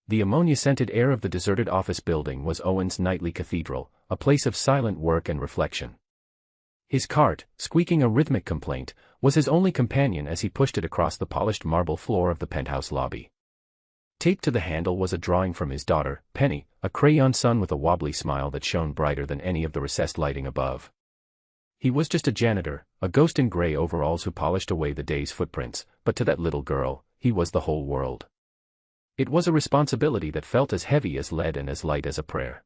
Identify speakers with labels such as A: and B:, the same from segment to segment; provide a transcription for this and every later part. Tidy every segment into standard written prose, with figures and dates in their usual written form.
A: The ammonia-scented air of the deserted office building was Owen's nightly cathedral, a place of silent work and reflection. His cart, squeaking a rhythmic complaint, was his only companion as he pushed it across the polished marble floor of the penthouse lobby. Taped to the handle was a drawing from his daughter, Penny, a crayon sun with a wobbly smile that shone brighter than any of the recessed lighting above. He was just a janitor, a ghost in gray overalls who polished away the day's footprints, but to that little girl, he was the whole world. It was a responsibility that felt as heavy as lead and as light as a prayer.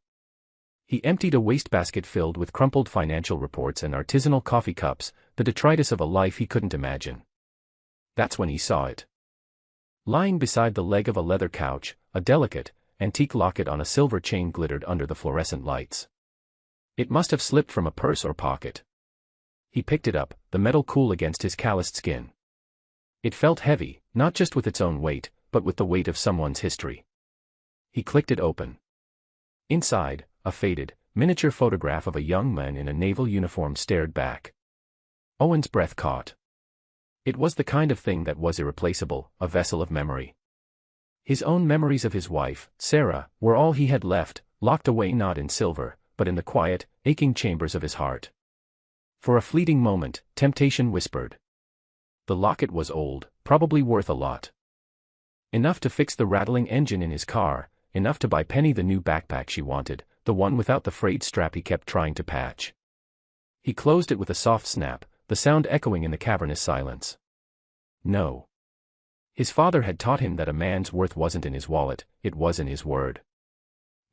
A: He emptied a wastebasket filled with crumpled financial reports and artisanal coffee cups, the detritus of a life he couldn't imagine. That's when he saw it. Lying beside the leg of a leather couch, a delicate, antique locket on a silver chain glittered under the fluorescent lights. It must have slipped from a purse or pocket. He picked it up, the metal cool against his calloused skin. It felt heavy, not just with its own weight, but with the weight of someone's history. He clicked it open. Inside, a faded, miniature photograph of a young man in a naval uniform stared back. Owen's breath caught. It was the kind of thing that was irreplaceable, a vessel of memory. His own memories of his wife, Sarah, were all he had left, locked away not in silver, but in the quiet, aching chambers of his heart. For a fleeting moment, temptation whispered. The locket was old, probably worth a lot. Enough to fix the rattling engine in his car, enough to buy Penny the new backpack she wanted, the one without the frayed strap he kept trying to patch. He closed it with a soft snap, the sound echoing in the cavernous silence. No. His father had taught him that a man's worth wasn't in his wallet, it was in his word.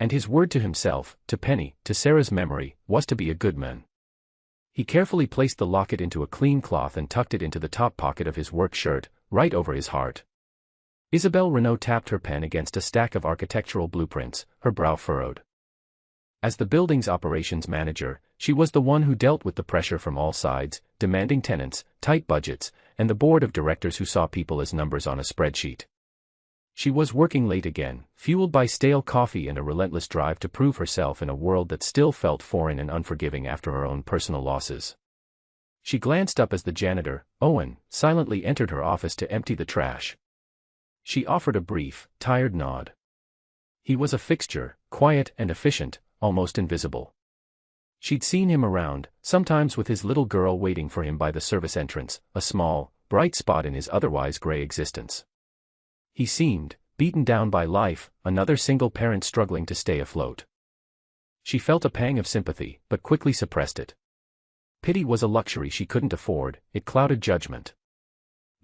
A: And his word to himself, to Penny, to Sarah's memory, was to be a good man. He carefully placed the locket into a clean cloth and tucked it into the top pocket of his work shirt, right over his heart. Isabelle Renault tapped her pen against a stack of architectural blueprints, her brow furrowed. As the building's operations manager, she was the one who dealt with the pressure from all sides, demanding tenants, tight budgets, and the board of directors who saw people as numbers on a spreadsheet. She was working late again, fueled by stale coffee and a relentless drive to prove herself in a world that still felt foreign and unforgiving after her own personal losses. She glanced up as the janitor, Owen, silently entered her office to empty the trash. She offered a brief, tired nod. He was a fixture, quiet and efficient, almost invisible. She'd seen him around, sometimes with his little girl waiting for him by the service entrance, a small, bright spot in his otherwise gray existence. He seemed, beaten down by life, another single parent struggling to stay afloat. She felt a pang of sympathy, but quickly suppressed it. Pity was a luxury she couldn't afford, it clouded judgment.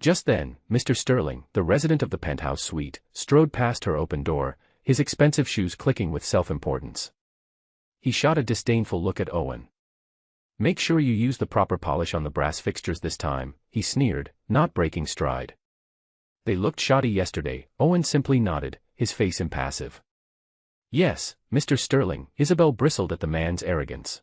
A: Just then, Mr. Sterling, the resident of the penthouse suite, strode past her open door, his expensive shoes clicking with self-importance. He shot a disdainful look at Owen. "Make sure you use the proper polish on the brass fixtures this time," he sneered, not breaking stride. "They looked shoddy yesterday." Owen simply nodded, his face impassive. "Yes, Mr. Sterling." Isabelle bristled at the man's arrogance.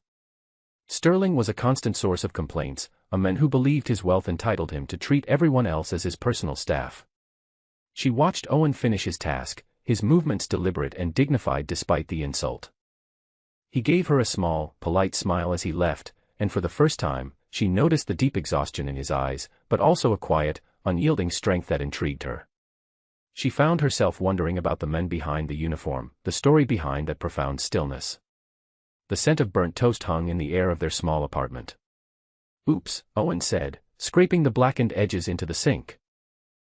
A: Sterling was a constant source of complaints, a man who believed his wealth entitled him to treat everyone else as his personal staff. She watched Owen finish his task, his movements deliberate and dignified despite the insult. He gave her a small, polite smile as he left, and for the first time, she noticed the deep exhaustion in his eyes, but also a quiet, unyielding strength that intrigued her. She found herself wondering about the men behind the uniform, the story behind that profound stillness. The scent of burnt toast hung in the air of their small apartment. "Oops," Owen said, scraping the blackened edges into the sink.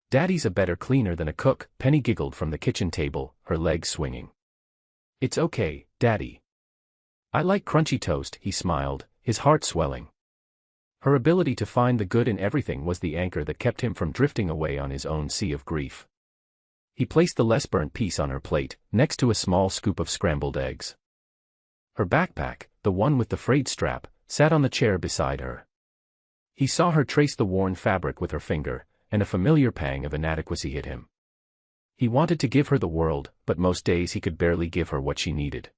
A: "Daddy's a better cleaner than a cook," Penny giggled from the kitchen table, her legs swinging. "It's okay, Daddy. I like crunchy toast," he smiled, his heart swelling. Her ability to find the good in everything was the anchor that kept him from drifting away on his own sea of grief. He placed the less burnt piece on her plate, next to a small scoop of scrambled eggs. Her backpack, the one with the frayed strap, sat on the chair beside her. He saw her trace the worn fabric with her finger, and a familiar pang of inadequacy hit him. He wanted to give her the world, but most days he could barely give her what she needed.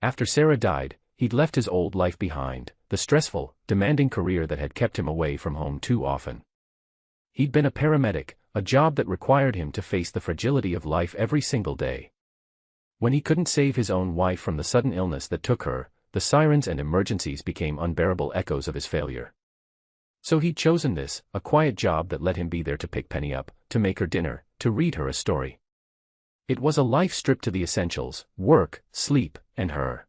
A: After Sarah died, he'd left his old life behind, the stressful, demanding career that had kept him away from home too often. He'd been a paramedic, a job that required him to face the fragility of life every single day. When he couldn't save his own wife from the sudden illness that took her, the sirens and emergencies became unbearable echoes of his failure. So he'd chosen this, a quiet job that let him be there to pick Penny up, to make her dinner, to read her a story. It was a life stripped to the essentials: work, sleep, and her.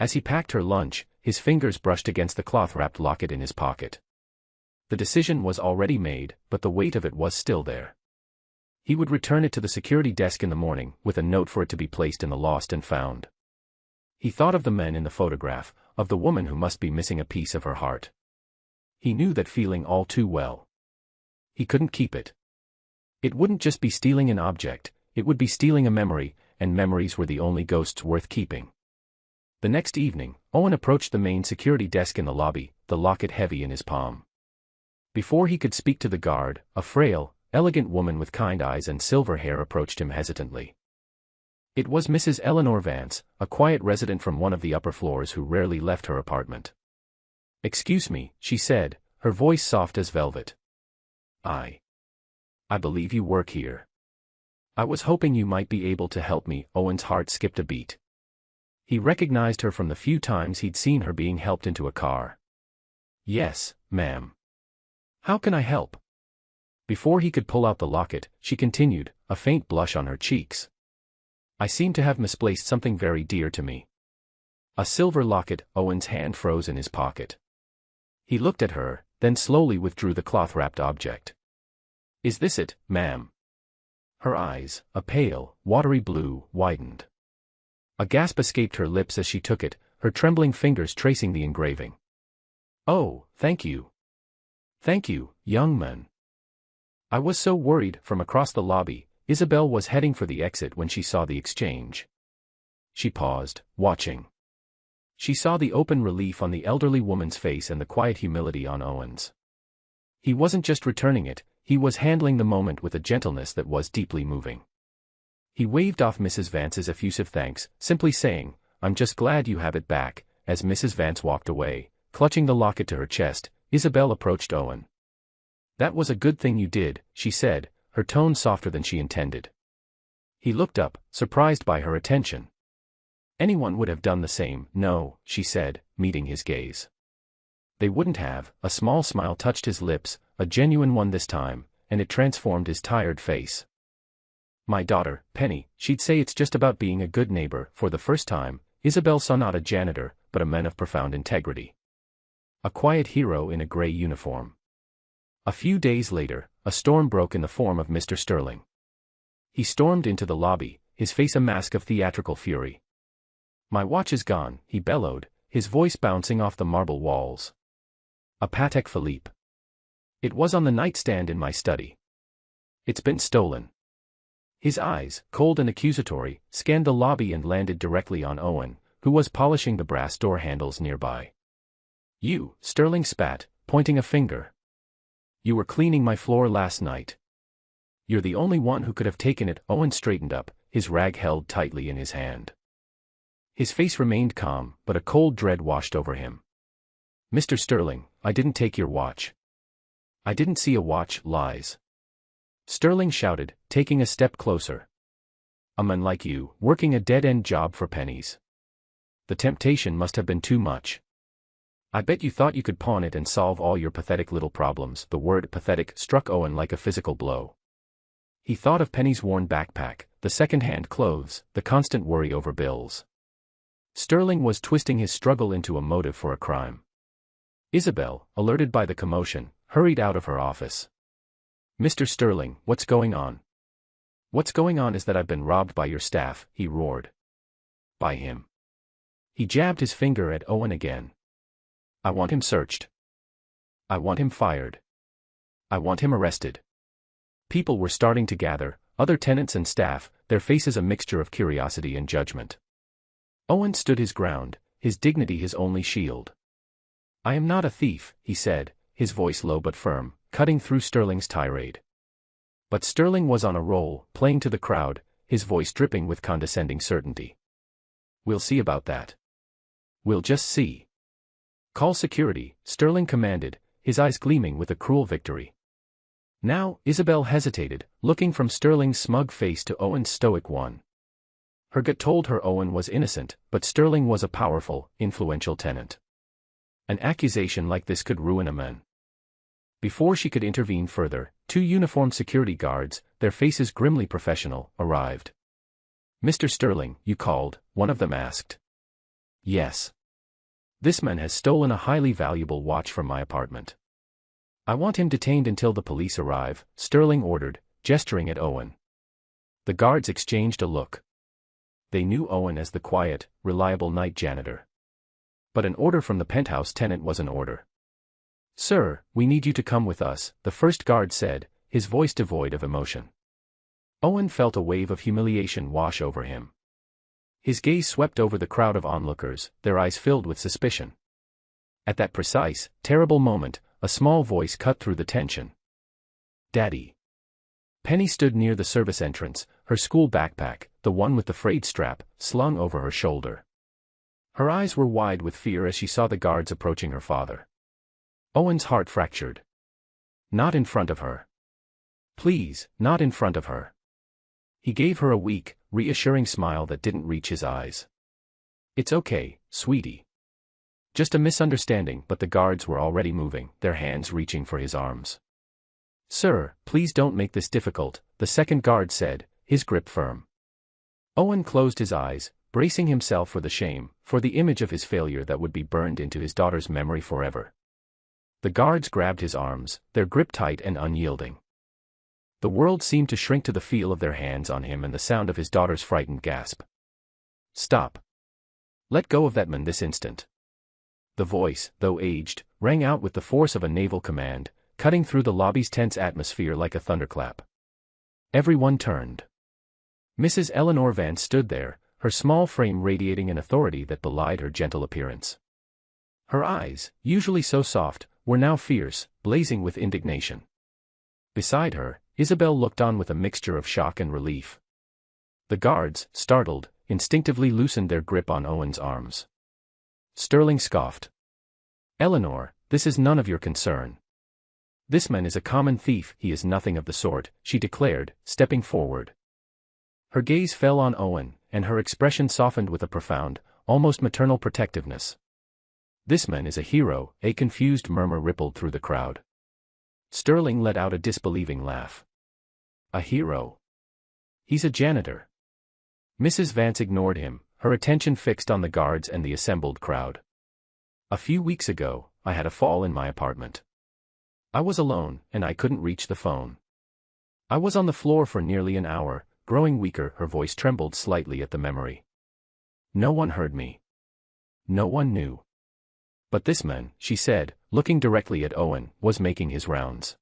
A: As he packed her lunch, his fingers brushed against the cloth-wrapped locket in his pocket. The decision was already made, but the weight of it was still there. He would return it to the security desk in the morning, with a note for it to be placed in the lost and found. He thought of the men in the photograph, of the woman who must be missing a piece of her heart. He knew that feeling all too well. He couldn't keep it. It wouldn't just be stealing an object, it would be stealing a memory, and memories were the only ghosts worth keeping. The next evening, Owen approached the main security desk in the lobby, the locket heavy in his palm. Before he could speak to the guard, a frail, elegant woman with kind eyes and silver hair approached him hesitantly. It was Mrs. Eleanor Vance, a quiet resident from one of the upper floors who rarely left her apartment. "Excuse me," she said, her voice soft as velvet. I believe you work here. I was hoping you might be able to help me." Owen's heart skipped a beat. He recognized her from the few times he'd seen her being helped into a car. "Yes, ma'am. How can I help?" Before he could pull out the locket, she continued, a faint blush on her cheeks. "I seem to have misplaced something very dear to me." A silver locket. Owen's hand froze in his pocket. He looked at her, then slowly withdrew the cloth-wrapped object. "Is this it, ma'am?" Her eyes, a pale, watery blue, widened. A gasp escaped her lips as she took it, her trembling fingers tracing the engraving. "Oh, thank you. Thank you, young man. I was so worried." From across the lobby, Isabel was heading for the exit when she saw the exchange. She paused, watching. She saw the open relief on the elderly woman's face and the quiet humility on Owen's. He wasn't just returning it, he was handling the moment with a gentleness that was deeply moving. He waved off Mrs. Vance's effusive thanks, simply saying, "I'm just glad you have it back." As Mrs. Vance walked away, clutching the locket to her chest, Isabel approached Owen. "That was a good thing you did," she said, her tone softer than she intended. He looked up, surprised by her attention. "Anyone would have done the same." "No," she said, meeting his gaze. "They wouldn't have." A small smile touched his lips, a genuine one this time, and it transformed his tired face. "My daughter, Penny, she'd say it's just about being a good neighbor." For the first time, Isabel saw not a janitor, but a man of profound integrity. A quiet hero in a gray uniform. A few days later, a storm broke in the form of Mr. Sterling. He stormed into the lobby, his face a mask of theatrical fury. "My watch is gone," he bellowed, his voice bouncing off the marble walls. "A Patek Philippe. It was on the nightstand in my study. It's been stolen." His eyes, cold and accusatory, scanned the lobby and landed directly on Owen, who was polishing the brass door handles nearby. "You," Sterling spat, pointing a finger. "You were cleaning my floor last night. You're the only one who could have taken it." Owen straightened up, his rag held tightly in his hand. His face remained calm, but a cold dread washed over him. "Mr. Sterling, I didn't take your watch. I didn't see a watch." "Lies." Sterling shouted, taking a step closer. "A man like you, working a dead-end job for pennies. The temptation must have been too much. I bet you thought you could pawn it and solve all your pathetic little problems." The word pathetic struck Owen like a physical blow. He thought of Penny's worn backpack, the second-hand clothes, the constant worry over bills. Sterling was twisting his struggle into a motive for a crime. Isabel, alerted by the commotion, hurried out of her office. "Mr. Sterling, what's going on?" "What's going on is that I've been robbed by your staff," he roared. "By him?" He jabbed his finger at Owen again. "I want him searched. I want him fired. I want him arrested." People were starting to gather, other tenants and staff, their faces a mixture of curiosity and judgment. Owen stood his ground, his dignity his only shield. "I am not a thief," he said, his voice low but firm, cutting through Sterling's tirade. But Sterling was on a roll, playing to the crowd, his voice dripping with condescending certainty. "We'll see about that. We'll just see. Call security," Sterling commanded, his eyes gleaming with a cruel victory. Now, Isabel hesitated, looking from Sterling's smug face to Owen's stoic one. Her gut told her Owen was innocent, but Sterling was a powerful, influential tenant. An accusation like this could ruin a man. Before she could intervene further, two uniformed security guards, their faces grimly professional, arrived. "Mr. Sterling, you called," one of them asked. "Yes. This man has stolen a highly valuable watch from my apartment. I want him detained until the police arrive," Sterling ordered, gesturing at Owen. The guards exchanged a look. They knew Owen as the quiet, reliable night janitor. But an order from the penthouse tenant was an order. "Sir, we need you to come with us," the first guard said, his voice devoid of emotion. Owen felt a wave of humiliation wash over him. His gaze swept over the crowd of onlookers, their eyes filled with suspicion. At that precise, terrible moment, a small voice cut through the tension. "Daddy." Penny stood near the service entrance, her school backpack, the one with the frayed strap, slung over her shoulder. Her eyes were wide with fear as she saw the guards approaching her father. Owen's heart fractured. Not in front of her. Please, not in front of her. He gave her a weak, reassuring smile that didn't reach his eyes. "It's okay, sweetie. Just a misunderstanding," but the guards were already moving, their hands reaching for his arms. "Sir, please don't make this difficult," the second guard said, his grip firm. Owen closed his eyes, bracing himself for the shame, for the image of his failure that would be burned into his daughter's memory forever. The guards grabbed his arms, their grip tight and unyielding. The world seemed to shrink to the feel of their hands on him and the sound of his daughter's frightened gasp. "Stop. Let go of that man this instant." The voice, though aged, rang out with the force of a naval command, cutting through the lobby's tense atmosphere like a thunderclap. Everyone turned. Mrs. Eleanor Vance stood there, her small frame radiating an authority that belied her gentle appearance. Her eyes, usually so soft, were now fierce, blazing with indignation. Beside her, Isabel looked on with a mixture of shock and relief. The guards, startled, instinctively loosened their grip on Owen's arms. Sterling scoffed. "Eleanor, this is none of your concern. This man is a common thief." "He is nothing of the sort," she declared, stepping forward. Her gaze fell on Owen, and her expression softened with a profound, almost maternal protectiveness. "This man is a hero," a confused murmur rippled through the crowd. Sterling let out a disbelieving laugh. "A hero? He's a janitor." Mrs. Vance ignored him, her attention fixed on the guards and the assembled crowd. "A few weeks ago, I had a fall in my apartment. I was alone, and I couldn't reach the phone. I was on the floor for nearly an hour, growing weaker." Her voice trembled slightly at the memory. "No one heard me. No one knew. But this man," she said, looking directly at Owen, "was making his rounds.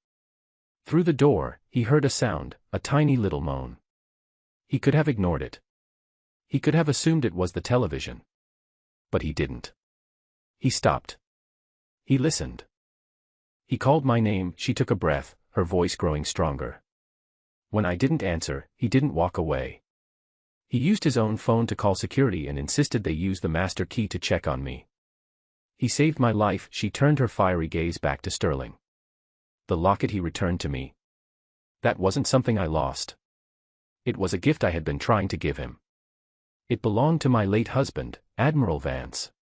A: Through the door, he heard a sound, a tiny little moan. He could have ignored it. He could have assumed it was the television. But he didn't. He stopped. He listened. He called my name." She took a breath, her voice growing stronger. "When I didn't answer, he didn't walk away. He used his own phone to call security and insisted they use the master key to check on me. He saved my life." She turned her fiery gaze back to Sterling. "The locket he returned to me. That wasn't something I lost. It was a gift I had been trying to give him. It belonged to my late husband, Admiral Vance.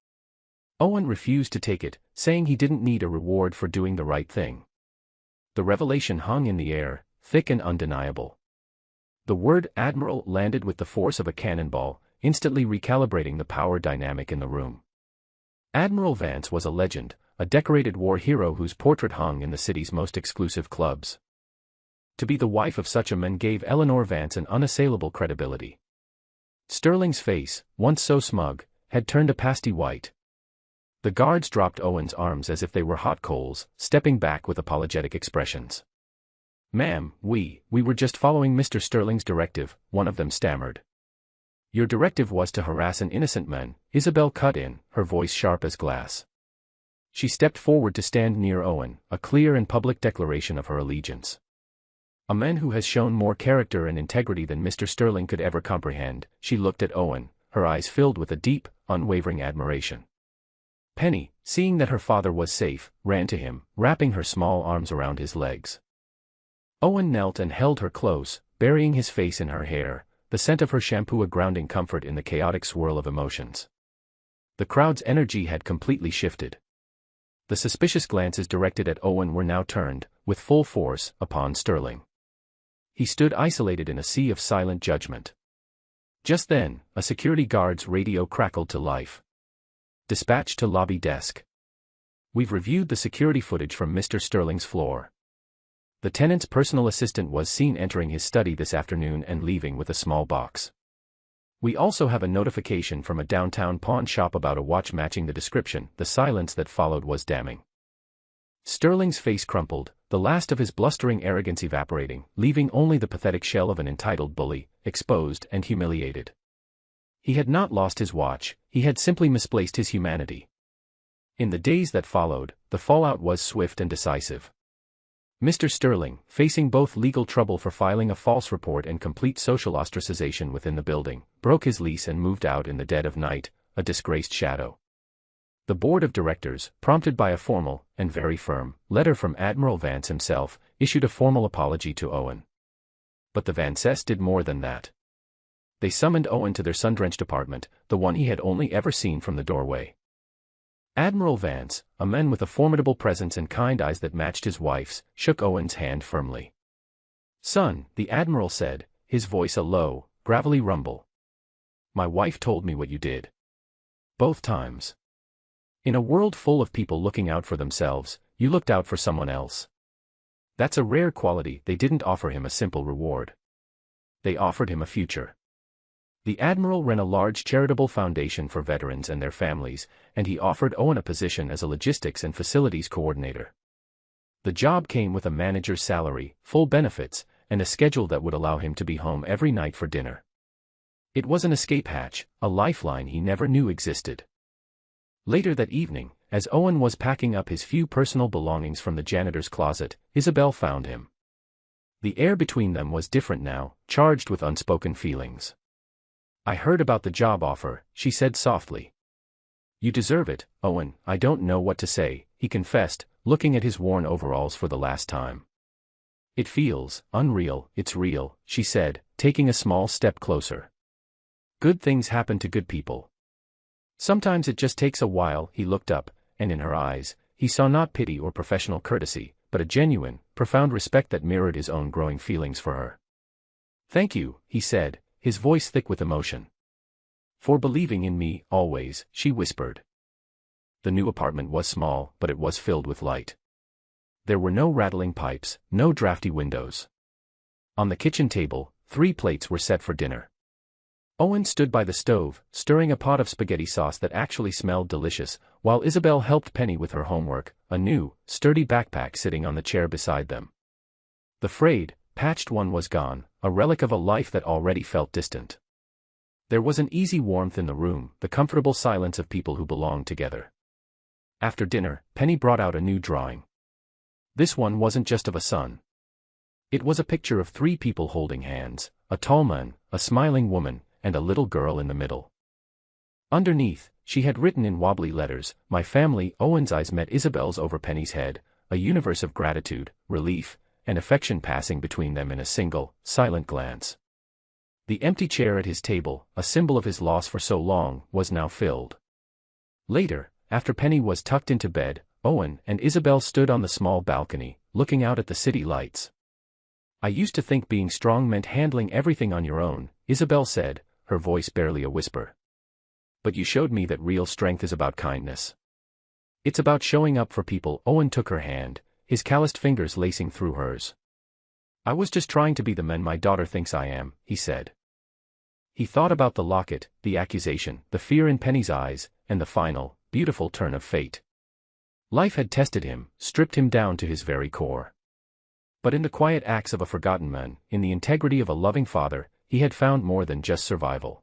A: Owen refused to take it, saying he didn't need a reward for doing the right thing." The revelation hung in the air, thick and undeniable. The word Admiral landed with the force of a cannonball, instantly recalibrating the power dynamic in the room. Admiral Vance was a legend, a decorated war hero whose portrait hung in the city's most exclusive clubs. To be the wife of such a man gave Eleanor Vance an unassailable credibility. Sterling's face, once so smug, had turned a pasty white. The guards dropped Owen's arms as if they were hot coals, stepping back with apologetic expressions. "Ma'am, we were just following Mr. Sterling's directive," one of them stammered. "Your directive was to harass an innocent man," Isabel cut in, her voice sharp as glass. She stepped forward to stand near Owen, a clear and public declaration of her allegiance. "A man who has shown more character and integrity than Mr. Sterling could ever comprehend." She looked at Owen, her eyes filled with a deep, unwavering admiration. Penny, seeing that her father was safe, ran to him, wrapping her small arms around his legs. Owen knelt and held her close, burying his face in her hair, the scent of her shampoo a grounding comfort in the chaotic swirl of emotions. The crowd's energy had completely shifted. The suspicious glances directed at Owen were now turned, with full force, upon Sterling. He stood isolated in a sea of silent judgment. Just then, a security guard's radio crackled to life. Dispatch to lobby desk. We've reviewed the security footage from Mr. Sterling's floor. The tenant's personal assistant was seen entering his study this afternoon and leaving with a small box. We also have a notification from a downtown pawn shop about a watch matching the description. The silence that followed was damning. Sterling's face crumpled, the last of his blustering arrogance evaporating, leaving only the pathetic shell of an entitled bully, exposed and humiliated. He had not lost his watch, he had simply misplaced his humanity. In the days that followed, the fallout was swift and decisive. Mr. Sterling, facing both legal trouble for filing a false report and complete social ostracization within the building, broke his lease and moved out in the dead of night, a disgraced shadow. The board of directors, prompted by a formal, and very firm, letter from Admiral Vance himself, issued a formal apology to Owen. But the Vances did more than that. They summoned Owen to their sun-drenched apartment, the one he had only ever seen from the doorway. Admiral Vance, a man with a formidable presence and kind eyes that matched his wife's, shook Owen's hand firmly. "Son," the Admiral said, his voice a low, gravelly rumble. "My wife told me what you did. Both times. In a world full of people looking out for themselves, you looked out for someone else. That's a rare quality." They didn't offer him a simple reward. They offered him a future. The Admiral ran a large charitable foundation for veterans and their families, and he offered Owen a position as a logistics and facilities coordinator. The job came with a manager's salary, full benefits, and a schedule that would allow him to be home every night for dinner. It was an escape hatch, a lifeline he never knew existed. Later that evening, as Owen was packing up his few personal belongings from the janitor's closet, Isabel found him. The air between them was different now, charged with unspoken feelings. "I heard about the job offer," she said softly. "You deserve it, Owen." "I don't know what to say," he confessed, looking at his worn overalls for the last time. "It feels unreal." "It's real," she said, taking a small step closer. "Good things happen to good people. Sometimes it just takes a while." He looked up, and in her eyes, he saw not pity or professional courtesy, but a genuine, profound respect that mirrored his own growing feelings for her. "Thank you," he said, his voice thick with emotion. "For believing in me, always," she whispered. The new apartment was small, but it was filled with light. There were no rattling pipes, no drafty windows. On the kitchen table, 3 plates were set for dinner. Owen stood by the stove, stirring a pot of spaghetti sauce that actually smelled delicious, while Isabel helped Penny with her homework, a new, sturdy backpack sitting on the chair beside them. The frayed, patched one was gone, a relic of a life that already felt distant. There was an easy warmth in the room, the comfortable silence of people who belonged together. After dinner, Penny brought out a new drawing. This one wasn't just of a son. It was a picture of 3 people holding hands, a tall man, a smiling woman, and a little girl in the middle. Underneath, she had written in wobbly letters, "My family." Owen's eyes met Isabel's over Penny's head, a universe of gratitude, relief, and affection passing between them in a single, silent glance. The empty chair at his table, a symbol of his loss for so long, was now filled. Later, after Penny was tucked into bed, Owen and Isabel stood on the small balcony, looking out at the city lights. "I used to think being strong meant handling everything on your own," Isabel said, her voice barely a whisper. "But you showed me that real strength is about kindness. It's about showing up for people." Owen took her hand, his calloused fingers lacing through hers. "I was just trying to be the man my daughter thinks I am," he said. He thought about the locket, the accusation, the fear in Penny's eyes, and the final, beautiful turn of fate. Life had tested him, stripped him down to his very core. But in the quiet acts of a forgotten man, in the integrity of a loving father, he had found more than just survival.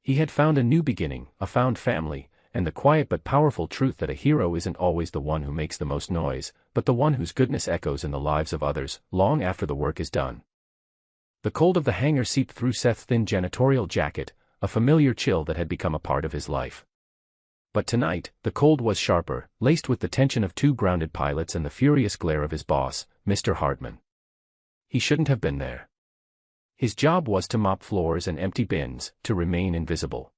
A: He had found a new beginning, a found family, and the quiet but powerful truth that a hero isn't always the one who makes the most noise, but the one whose goodness echoes in the lives of others, long after the work is done. The cold of the hangar seeped through Seth's thin janitorial jacket, a familiar chill that had become a part of his life. But tonight, the cold was sharper, laced with the tension of 2 grounded pilots and the furious glare of his boss, Mr. Hartman. He shouldn't have been there. His job was to mop floors and empty bins, to remain invisible.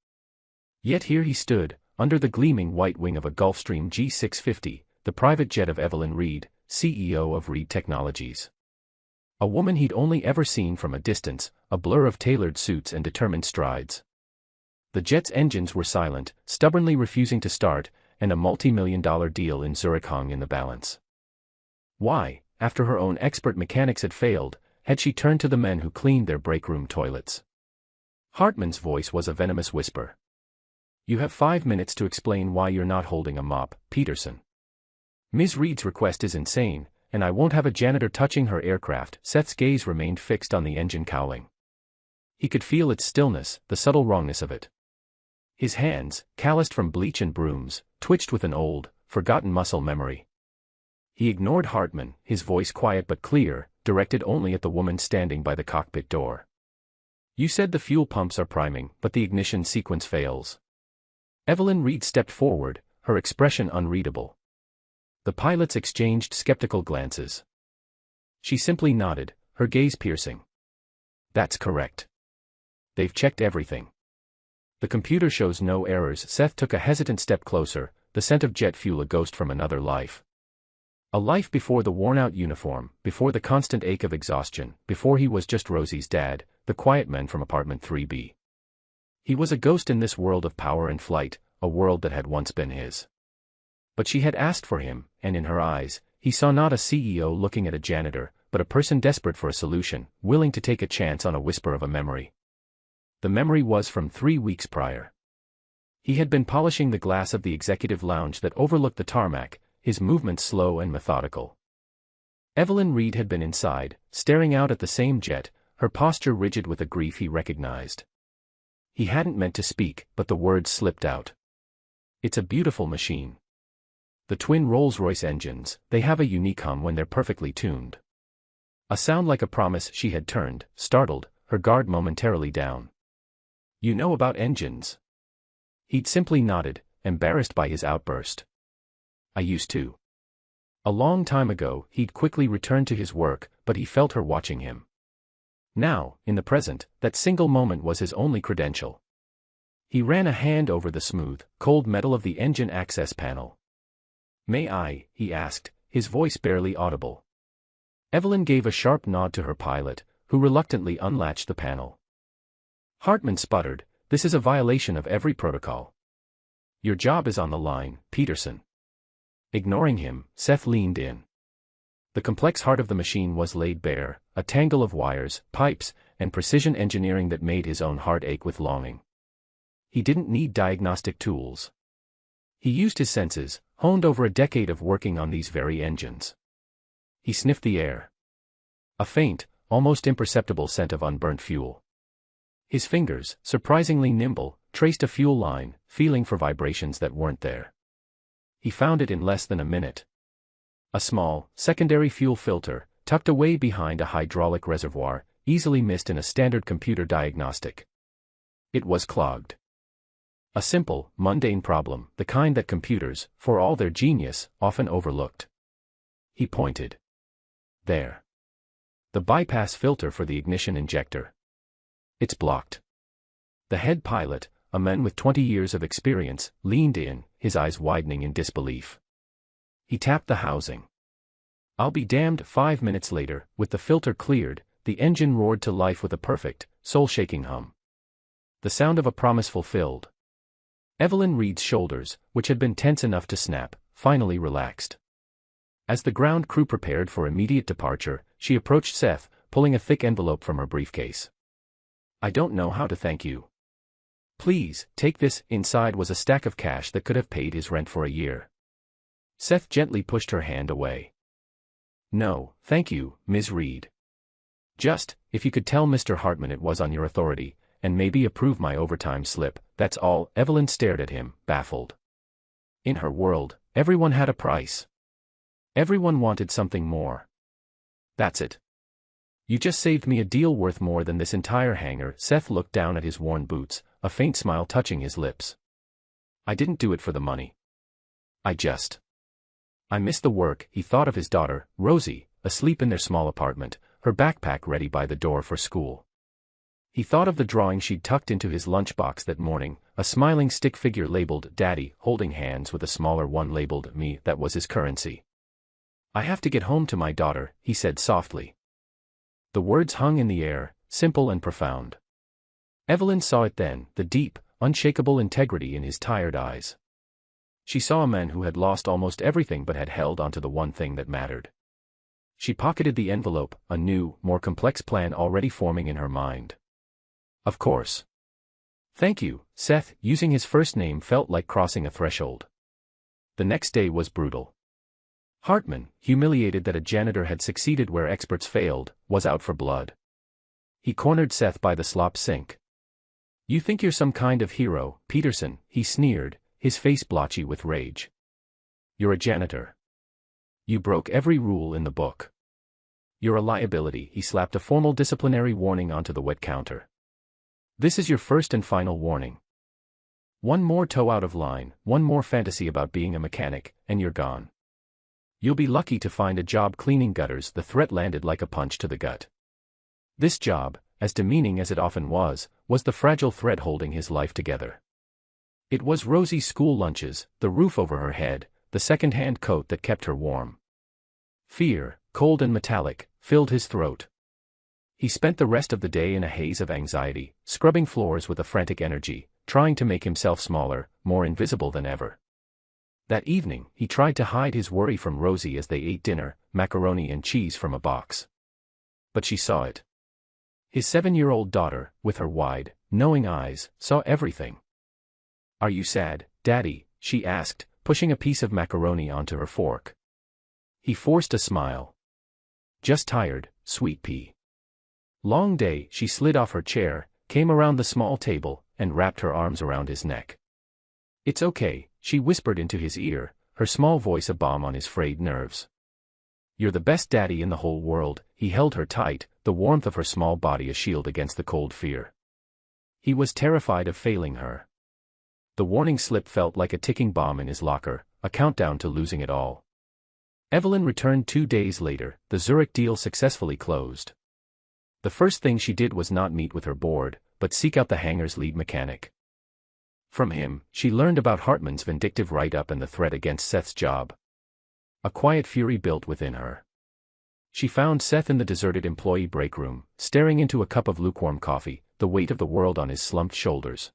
A: Yet here he stood, under the gleaming white wing of a Gulfstream G650, the private jet of Evelyn Reed, CEO of Reed Technologies. A woman he'd only ever seen from a distance, a blur of tailored suits and determined strides. The jet's engines were silent, stubbornly refusing to start, and a multi-million-dollar deal in Zurich hung in the balance. Why, after her own expert mechanics had failed, had she turned to the men who cleaned their break-room toilets? Hartman's voice was a venomous whisper. "You have 5 minutes to explain why you're not holding a mop, Peterson. Ms. Reed's request is insane, and I won't have a janitor touching her aircraft." Seth's gaze remained fixed on the engine cowling. He could feel its stillness, the subtle wrongness of it. His hands, calloused from bleach and brooms, twitched with an old, forgotten muscle memory. He ignored Hartman, his voice quiet but clear, directed only at the woman standing by the cockpit door. "You said the fuel pumps are priming, but the ignition sequence fails." Evelyn Reed stepped forward, her expression unreadable. The pilots exchanged skeptical glances. She simply nodded, her gaze piercing. "That's correct. They've checked everything. The computer shows no errors." Seth took a hesitant step closer, the scent of jet fuel a ghost from another life. A life before the worn-out uniform, before the constant ache of exhaustion, before he was just Rosie's dad, the quiet man from apartment 3B. He was a ghost in this world of power and flight, a world that had once been his. But she had asked for him, and in her eyes, he saw not a CEO looking at a janitor, but a person desperate for a solution, willing to take a chance on a whisper of a memory. The memory was from 3 weeks prior. He had been polishing the glass of the executive lounge that overlooked the tarmac, his movements slow and methodical. Evelyn Reed had been inside, staring out at the same jet, her posture rigid with a grief he recognized. He hadn't meant to speak, but the words slipped out. "It's a beautiful machine. The twin Rolls-Royce engines, they have a unique hum when they're perfectly tuned." A sound like a promise. She had turned, startled, her guard momentarily down. "You know about engines?" He'd simply nodded, embarrassed by his outburst. "I used to." A long time ago. He'd quickly returned to his work, but he felt her watching him. Now, in the present, that single moment was his only credential. He ran a hand over the smooth, cold metal of the engine access panel. "May I?" he asked, his voice barely audible. Evelyn gave a sharp nod to her pilot, who reluctantly unlatched the panel. Hartman sputtered, "This is a violation of every protocol. Your job is on the line, Peterson." Ignoring him, Seth leaned in. The complex heart of the machine was laid bare, a tangle of wires, pipes, and precision engineering that made his own heart ache with longing. He didn't need diagnostic tools. He used his senses, honed over a decade of working on these very engines. He sniffed the air. A faint, almost imperceptible scent of unburnt fuel. His fingers, surprisingly nimble, traced a fuel line, feeling for vibrations that weren't there. He found it in less than a minute. A small, secondary fuel filter, tucked away behind a hydraulic reservoir, easily missed in a standard computer diagnostic. It was clogged. A simple, mundane problem, the kind that computers, for all their genius, often overlooked. He pointed. "There. The bypass filter for the ignition injector. It's blocked." The head pilot, a man with 20 years of experience, leaned in, his eyes widening in disbelief. He tapped the housing. "I'll be damned." 5 minutes later, with the filter cleared, the engine roared to life with a perfect, soul-shaking hum. The sound of a promise fulfilled. Evelyn Reed's shoulders, which had been tense enough to snap, finally relaxed. As the ground crew prepared for immediate departure, she approached Seth, pulling a thick envelope from her briefcase. "I don't know how to thank you. Please, take this." Inside was a stack of cash that could have paid his rent for a year. Seth gently pushed her hand away. "No, thank you, Ms. Reed. Just, if you could tell Mr. Hartman it was on your authority, and maybe approve my overtime slip, that's all." Evelyn stared at him, baffled. In her world, everyone had a price. Everyone wanted something more. "That's it. You just saved me a deal worth more than this entire hangar." Seth looked down at his worn boots, a faint smile touching his lips. "I didn't do it for the money. I missed the work." He thought of his daughter, Rosie, asleep in their small apartment, her backpack ready by the door for school. He thought of the drawing she'd tucked into his lunchbox that morning, a smiling stick figure labeled Daddy, holding hands with a smaller one labeled Me. That was his currency. "I have to get home to my daughter," he said softly. The words hung in the air, simple and profound. Evelyn saw it then, the deep, unshakable integrity in his tired eyes. She saw a man who had lost almost everything but had held onto the one thing that mattered. She pocketed the envelope, a new, more complex plan already forming in her mind. Of course. Thank you, Seth, using his first name felt like crossing a threshold. The next day was brutal. Hartman, humiliated that a janitor had succeeded where experts failed, was out for blood. He cornered Seth by the slop sink. You think you're some kind of hero, Peterson, he sneered, his face blotchy with rage. You're a janitor. You broke every rule in the book. You're a liability. He slapped a formal disciplinary warning onto the wet counter. This is your first and final warning. One more toe out of line, one more fantasy about being a mechanic, and you're gone. You'll be lucky to find a job cleaning gutters. The threat landed like a punch to the gut. This job, as demeaning as it often was the fragile thread holding his life together. It was Rosie's school lunches, the roof over her head, the second-hand coat that kept her warm. Fear, cold and metallic, filled his throat. He spent the rest of the day in a haze of anxiety, scrubbing floors with a frantic energy, trying to make himself smaller, more invisible than ever. That evening, he tried to hide his worry from Rosie as they ate dinner, macaroni and cheese from a box. But she saw it. His 7-year-old daughter, with her wide, knowing eyes, saw everything. Are you sad, Daddy? She asked, pushing a piece of macaroni onto her fork. He forced a smile. Just tired, sweet pea. Long day. She slid off her chair, came around the small table, and wrapped her arms around his neck. It's okay, she whispered into his ear, her small voice a balm on his frayed nerves. You're the best daddy in the whole world. He held her tight, the warmth of her small body a shield against the cold fear. He was terrified of failing her. The warning slip felt like a ticking bomb in his locker, a countdown to losing it all. Evelyn returned 2 days later, the Zurich deal successfully closed. The first thing she did was not meet with her board, but seek out the hangar's lead mechanic. From him, she learned about Hartman's vindictive write-up and the threat against Seth's job. A quiet fury built within her. She found Seth in the deserted employee break room, staring into a cup of lukewarm coffee, the weight of the world on his slumped shoulders.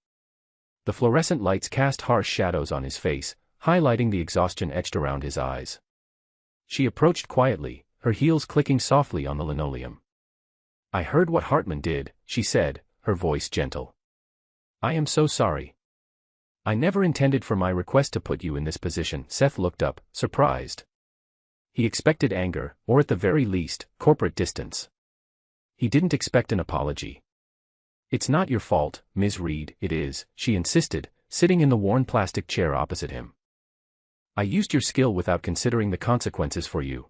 A: The fluorescent lights cast harsh shadows on his face, highlighting the exhaustion etched around his eyes. She approached quietly, her heels clicking softly on the linoleum. I heard what Hartman did, she said, her voice gentle. I am so sorry. I never intended for my request to put you in this position. Seth looked up, surprised. He expected anger, or at the very least, corporate distance. He didn't expect an apology. It's not your fault, Ms. Reed. It is, she insisted, sitting in the worn plastic chair opposite him. I used your skill without considering the consequences for you.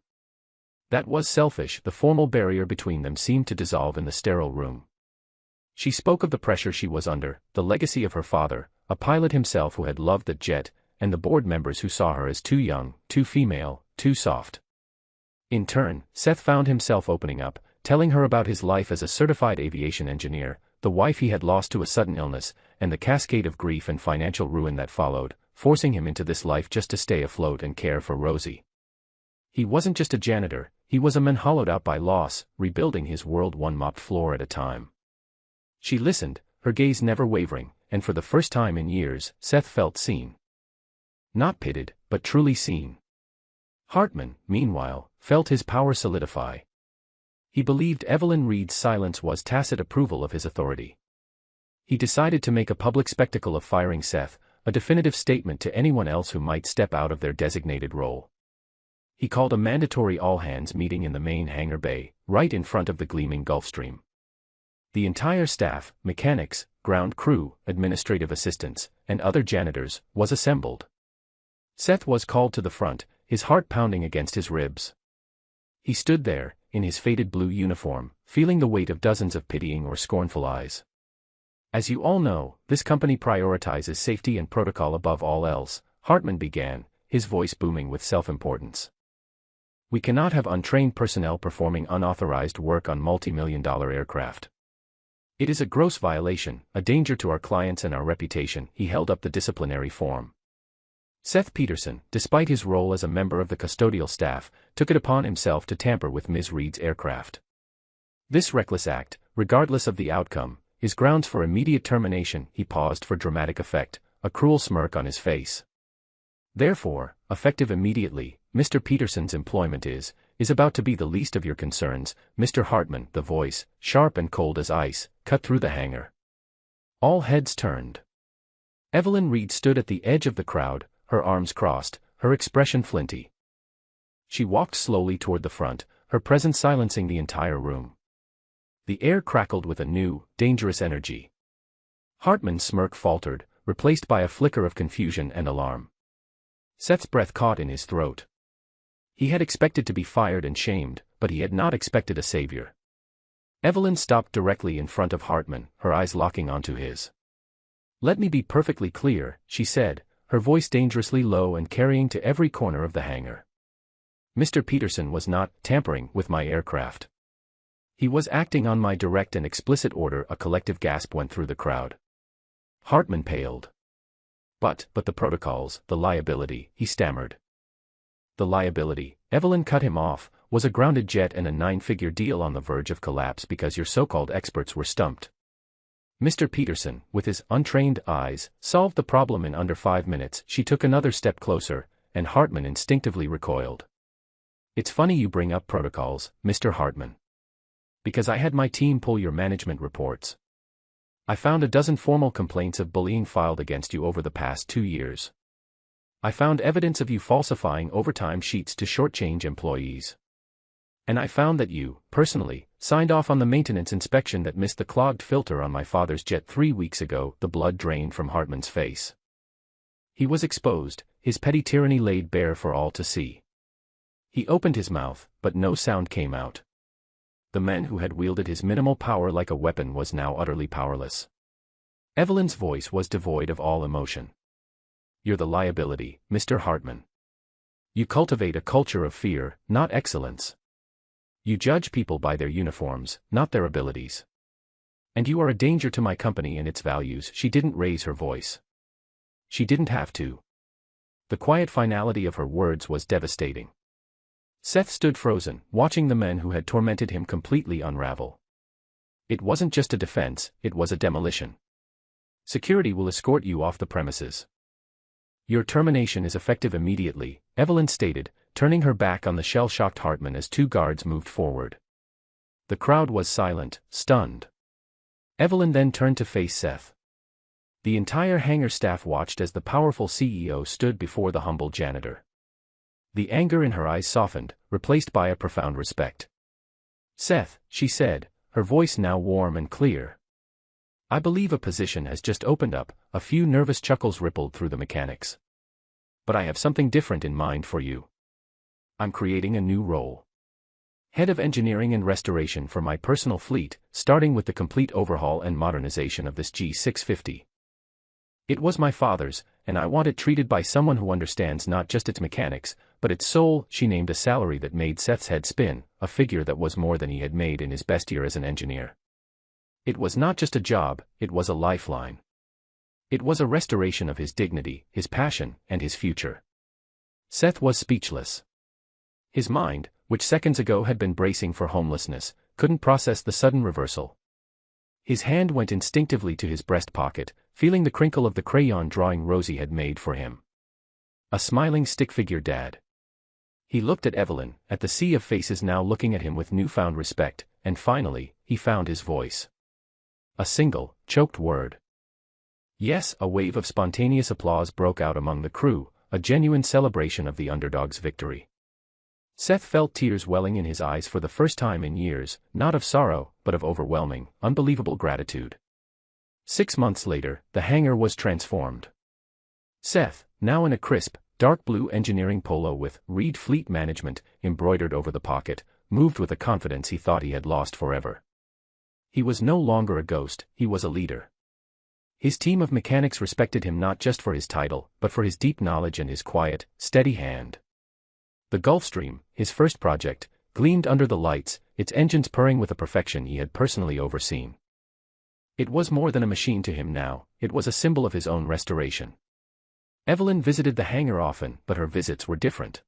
A: That was selfish. The formal barrier between them seemed to dissolve in the sterile room. She spoke of the pressure she was under, the legacy of her father, a pilot himself who had loved the jet, and the board members who saw her as too young, too female, too soft. In turn, Seth found himself opening up, telling her about his life as a certified aviation engineer, the wife he had lost to a sudden illness, and the cascade of grief and financial ruin that followed, forcing him into this life just to stay afloat and care for Rosie. He wasn't just a janitor, he was a man hollowed out by loss, rebuilding his world one mopped floor at a time. She listened, her gaze never wavering, and for the first time in years, Seth felt seen. Not pitied, but truly seen. Hartman, meanwhile, felt his power solidify. He believed Evelyn Reed's silence was tacit approval of his authority. He decided to make a public spectacle of firing Seth, a definitive statement to anyone else who might step out of their designated role. He called a mandatory all-hands meeting in the main hangar bay, right in front of the gleaming Gulf Stream. The entire staff, mechanics, ground crew, administrative assistants, and other janitors, was assembled. Seth was called to the front, his heart pounding against his ribs. He stood there, in his faded blue uniform, feeling the weight of dozens of pitying or scornful eyes. As you all know, this company prioritizes safety and protocol above all else, Hartman began, his voice booming with self-importance. We cannot have untrained personnel performing unauthorized work on multi-million-dollar aircraft. It is a gross violation, a danger to our clients and our reputation. He held up the disciplinary form. Seth Peterson, despite his role as a member of the custodial staff, took it upon himself to tamper with Ms. Reed's aircraft. This reckless act, regardless of the outcome, is grounds for immediate termination. He paused for dramatic effect, a cruel smirk on his face. Therefore, effective immediately, Mr. Peterson's employment is about to be the least of your concerns, Mr. Hartman. The voice, sharp and cold as ice, cut through the hangar. All heads turned. Evelyn Reed stood at the edge of the crowd, her arms crossed, her expression flinty. She walked slowly toward the front, her presence silencing the entire room. The air crackled with a new, dangerous energy. Hartman's smirk faltered, replaced by a flicker of confusion and alarm. Seth's breath caught in his throat. He had expected to be fired and shamed, but he had not expected a savior. Evelyn stopped directly in front of Hartman, her eyes locking onto his. "Let me be perfectly clear," she said, her voice dangerously low and carrying to every corner of the hangar. "Mr. Peterson was not tampering with my aircraft. He was acting on my direct and explicit order." A collective gasp went through the crowd. Hartman paled. But the protocols, the liability," he stammered. "The liability," Evelyn cut him off, "was a grounded jet and a 9-figure deal on the verge of collapse because your so-called experts were stumped. Mr. Peterson, with his untrained eyes, solved the problem in under 5 minutes." She took another step closer, and Hartman instinctively recoiled. "It's funny you bring up protocols, Mr. Hartman. Because I had my team pull your management reports. I found a dozen formal complaints of bullying filed against you over the past 2 years. I found evidence of you falsifying overtime sheets to shortchange employees. And I found that you, personally, signed off on the maintenance inspection that missed the clogged filter on my father's jet 3 weeks ago." The blood drained from Hartman's face. He was exposed, his petty tyranny laid bare for all to see. He opened his mouth, but no sound came out. The man who had wielded his minimal power like a weapon was now utterly powerless. Evelyn's voice was devoid of all emotion. "You're the liability, Mr. Hartman. You cultivate a culture of fear, not excellence. You judge people by their uniforms, not their abilities. And you are a danger to my company and its values." She didn't raise her voice. She didn't have to. The quiet finality of her words was devastating. Seth stood frozen, watching the men who had tormented him completely unravel. It wasn't just a defense, it was a demolition. "Security will escort you off the premises. Your termination is effective immediately," Evelyn stated, turning her back on the shell-shocked Hartman as 2 guards moved forward. The crowd was silent, stunned. Evelyn then turned to face Seth. The entire hangar staff watched as the powerful CEO stood before the humble janitor. The anger in her eyes softened, replaced by a profound respect. "Seth," she said, her voice now warm and clear. "I believe a position has just opened up." A few nervous chuckles rippled through the mechanics. "But I have something different in mind for you. I'm creating a new role. Head of Engineering and Restoration for my personal fleet, starting with the complete overhaul and modernization of this G650. It was my father's, and I want it treated by someone who understands not just its mechanics, but its soul." She named a salary that made Seth's head spin, a figure that was more than he had made in his best year as an engineer. It was not just a job, it was a lifeline. It was a restoration of his dignity, his passion, and his future. Seth was speechless. His mind, which seconds ago had been bracing for homelessness, couldn't process the sudden reversal. His hand went instinctively to his breast pocket, feeling the crinkle of the crayon drawing Rosie had made for him. A smiling stick-figure dad. He looked at Evelyn, at the sea of faces now looking at him with newfound respect, and finally, he found his voice. A single, choked word. "Yes." A wave of spontaneous applause broke out among the crew, a genuine celebration of the underdog's victory. Seth felt tears welling in his eyes for the first time in years, not of sorrow, but of overwhelming, unbelievable gratitude. 6 months later, the hangar was transformed. Seth, now in a crisp, dark blue engineering polo with Reed Fleet Management embroidered over the pocket, moved with a confidence he thought he had lost forever. He was no longer a ghost, he was a leader. His team of mechanics respected him not just for his title, but for his deep knowledge and his quiet, steady hand. The Gulfstream, his first project, gleamed under the lights, its engines purring with a perfection he had personally overseen. It was more than a machine to him now, it was a symbol of his own restoration. Evelyn visited the hangar often, but her visits were different.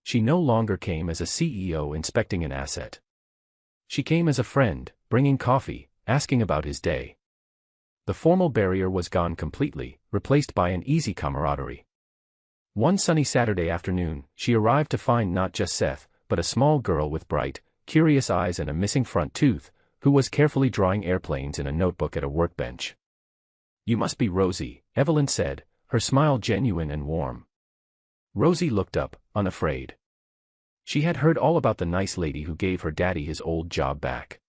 A: She no longer came as a CEO inspecting an asset. She came as a friend, bringing coffee, asking about his day. The formal barrier was gone completely, replaced by an easy camaraderie. One sunny Saturday afternoon, she arrived to find not just Seth, but a small girl with bright, curious eyes and a missing front tooth, who was carefully drawing airplanes in a notebook at a workbench. "You must be Rosie," Evelyn said, her smile genuine and warm. Rosie looked up, unafraid. She had heard all about the nice lady who gave her daddy his old job back.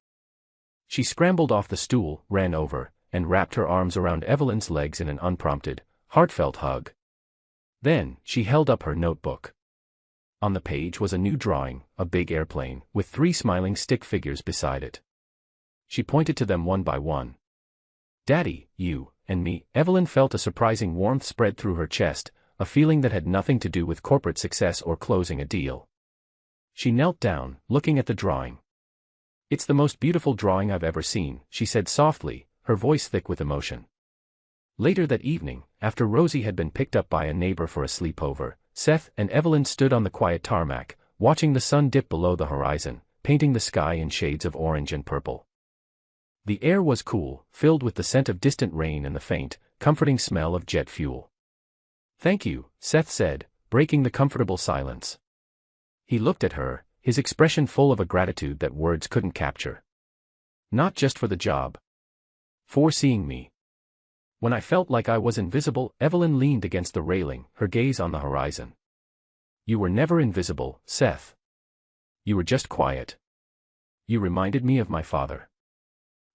A: She scrambled off the stool, ran over, and wrapped her arms around Evelyn's legs in an unprompted, heartfelt hug. Then, she held up her notebook. On the page was a new drawing, a big airplane, with 3 smiling stick figures beside it. She pointed to them one by one. "Daddy, you, and me." Evelyn felt a surprising warmth spread through her chest, a feeling that had nothing to do with corporate success or closing a deal. She knelt down, looking at the drawing. "It's the most beautiful drawing I've ever seen," she said softly, her voice thick with emotion. Later that evening, after Rosie had been picked up by a neighbor for a sleepover, Seth and Evelyn stood on the quiet tarmac, watching the sun dip below the horizon, painting the sky in shades of orange and purple. The air was cool, filled with the scent of distant rain and the faint, comforting smell of jet fuel. "Thank you," Seth said, breaking the comfortable silence. He looked at her, his expression full of a gratitude that words couldn't capture. "Not just for the job. For seeing me. When I felt like I was invisible." Evelyn leaned against the railing, her gaze on the horizon. "You were never invisible, Seth. You were just quiet. You reminded me of my father.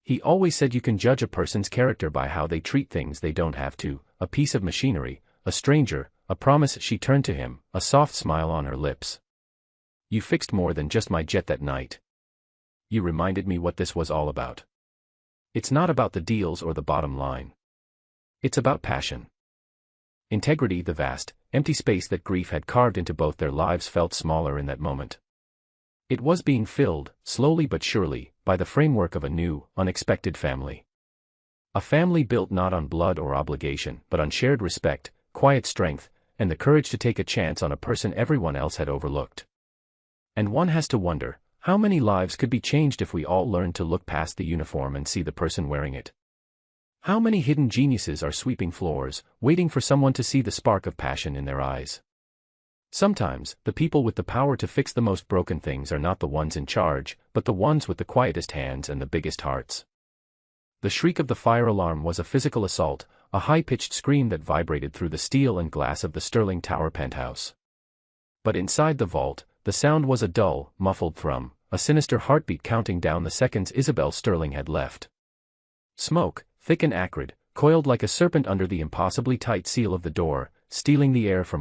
A: He always said you can judge a person's character by how they treat things they don't have to, a piece of machinery, a stranger, a promise." She turned to him, a soft smile on her lips. "You fixed more than just my jet that night. You reminded me what this was all about. It's not about the deals or the bottom line. It's about passion. Integrity." The vast, empty space that grief had carved into both their lives felt smaller in that moment. It was being filled, slowly but surely, by the framework of a new, unexpected family. A family built not on blood or obligation, but on shared respect, quiet strength, and the courage to take a chance on a person everyone else had overlooked. And one has to wonder, how many lives could be changed if we all learned to look past the uniform and see the person wearing it? How many hidden geniuses are sweeping floors, waiting for someone to see the spark of passion in their eyes? Sometimes, the people with the power to fix the most broken things are not the ones in charge, but the ones with the quietest hands and the biggest hearts. The shriek of the fire alarm was a physical assault, a high-pitched scream that vibrated through the steel and glass of the Sterling Tower penthouse. But inside the vault, the sound was a dull, muffled thrum, a sinister heartbeat counting down the seconds Isabel Sterling had left. Smoke, thick and acrid, coiled like a serpent under the impossibly tight seal of the door, stealing the air from